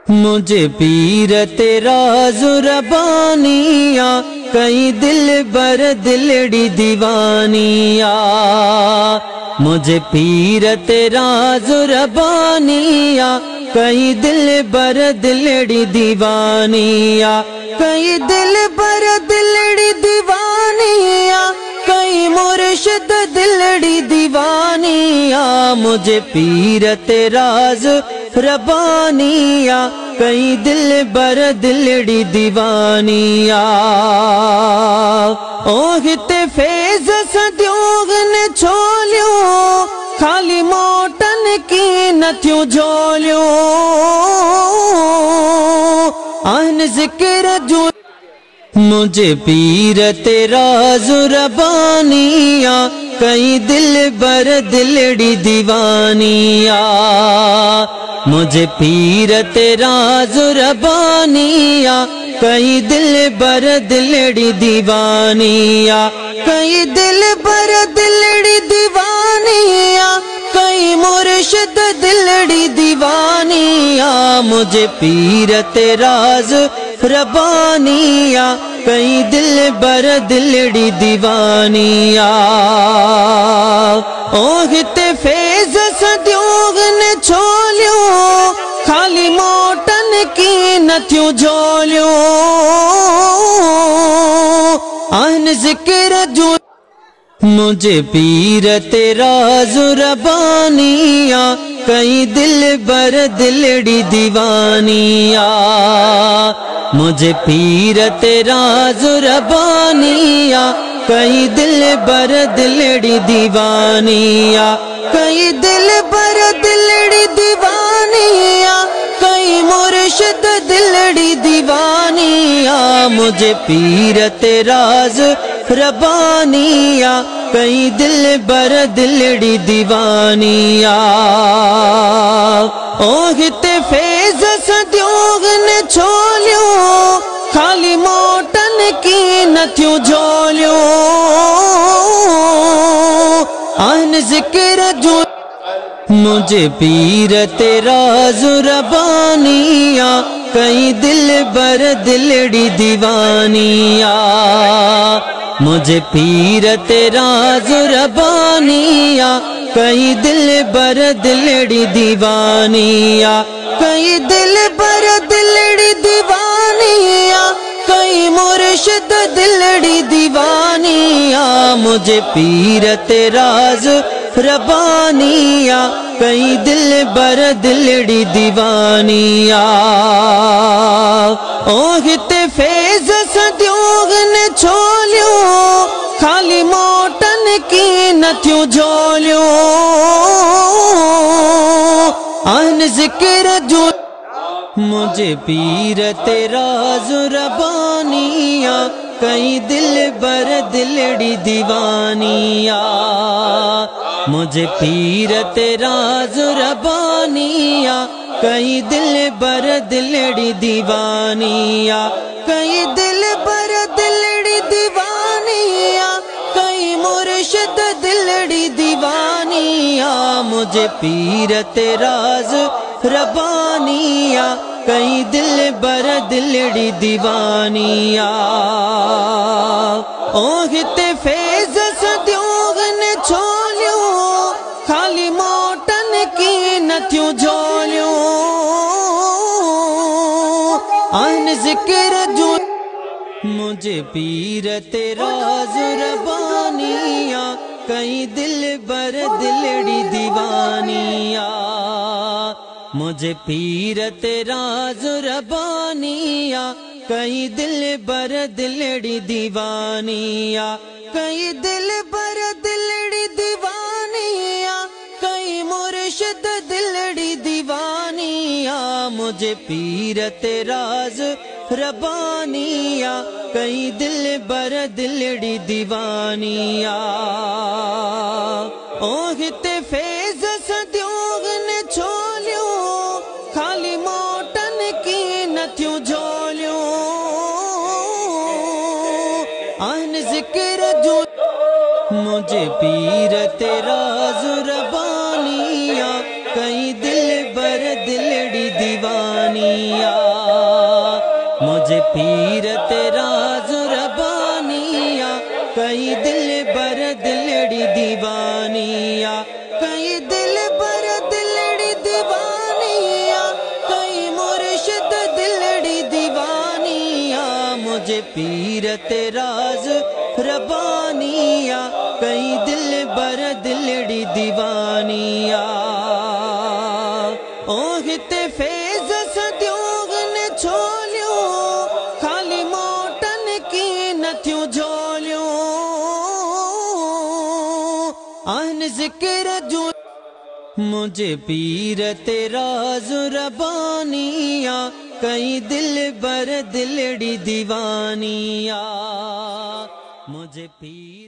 मुझे पीर तेरा जुरबानिया कई दिल बर दिलड़ी दीवानिया। मुझे पीर तेरा जुरबानिया कई दिल बर दिलड़ी दीवानिया। कई दिल बर दिलड़ी दीवानिया कई मुर्शिद दिलड़ी दीवानिया। मुझे पीर तेरा रबानिया कई दिल बर दिलड़ी दीवानिया। ओहिते फेज सद्योग ने छोलियो खाली मोटन की नथियों झोलियो। आन जिक्र जो मुझे पीर तेरा जुरबानिया कई दिल बर दिलड़ी दीवानिया। मुझे पीर तेरा जुरबानिया कई दिल बर दिलड़ी दीवानिया। कई दिल बर दिलड़ी दीवानिया कई मुर्शिद दिलड़ी दीवानिया। मुझे पीर तेरा रबानिया कई दिल बर दिलड़ी दीवानिया। ओहिते फेज सद्योग ने छोलियो खाली मोटन की नथियों झोलियो। आन जिक्र जो मुझे पीर तेरा जुरबानिया कई दिल बर दिलड़ी दीवानिया। मुझे पीर तेरा जुरबानिया कई दिल बर दिलड़ी दीवानिया। कई दिल बर दिलड़ी दीवानिया कई मुर्शिद दिलड़ी दीवानिया। मुझे पीर तेरा रबानिया कई दिल बर दिलड़ी दीवानिया। ओहिते फेज सद्योग ने छोलियो खाली मोटन की नथियों झोलियो। आन जिक्र जो मुझे पीर तेरा जुरबानिया कई दिल बर दिलड़ी दीवानिया। मुझे पीर तेरा जुरबानिया कई दिल बर दिलड़ी दीवानिया। कई दिल बर दिलड़ी दीवानिया कई मुर्शिद दिलड़ी दीवानिया। मुझे पीर तेरा रबानिया कई दिल बर दिलड़ी दीवानिया। ओहिते फेज सद्योग ने छोलियो खाली मोटन की नथियों झोलियो। आन जिक्र जो मुझे पीर तेरा जुरबानिया कई दिल बर दिलड़ी दीवानिया। मुझे पीर तेरा जुरबानिया कई दिल बर दिलड़ी दीवानिया। कई दिल बर दिलड़ी दीवानिया कई मुर्शिद दिलड़ी दीवानिया। मुझे पीर तेरा रबानिया कई दिल बर दिलड़ी दीवानिया। ओहिते फेज सद्योग ने छोलियो खाली मोटन की नथियों झोलियो। आन जिक्र जो मुझे पीर तेरा जुरबानिया कई दिल बर दिलड़ी दीवानिया। मुझे पीर तेरा जुरबानिया कई दिल बर दिलड़ी दीवानिया। कई दिल बर दिलड़ी दीवानिया कई मुर्शिद दिलड़ी दीवानिया। मुझे पीर तेरा रबानिया कई दिल बर दिलड़ी दीवानिया। ओहिते फेज सद्योग ने छोलियो खाली मोटन की नथियों झोलियो। आन जिक्र जो मुझे पीर तेरा जुरबानिया कई दिल बर दिलड़ी दीवानी। रबानिया, मुझे पीर तेरा रबानिया, कई दिल बर दिलड़ी दीवानिया, कई दिल बर दिलड़ी दीवानिया, कई मुर्शिद दिलड़ी दीवानिया, मुझे पीर तेरा रबानिया, कई दिल बर दिलड़ी दीवानिया। ओहिते फेज सदियों ने छोलियो, खाली मोटन की न थियूं झोलियो, आन जिक्र जो मुझे पीर तेरा रबानिया, कई दिल बर दिलड़ी दीवानिया, मुझे पीर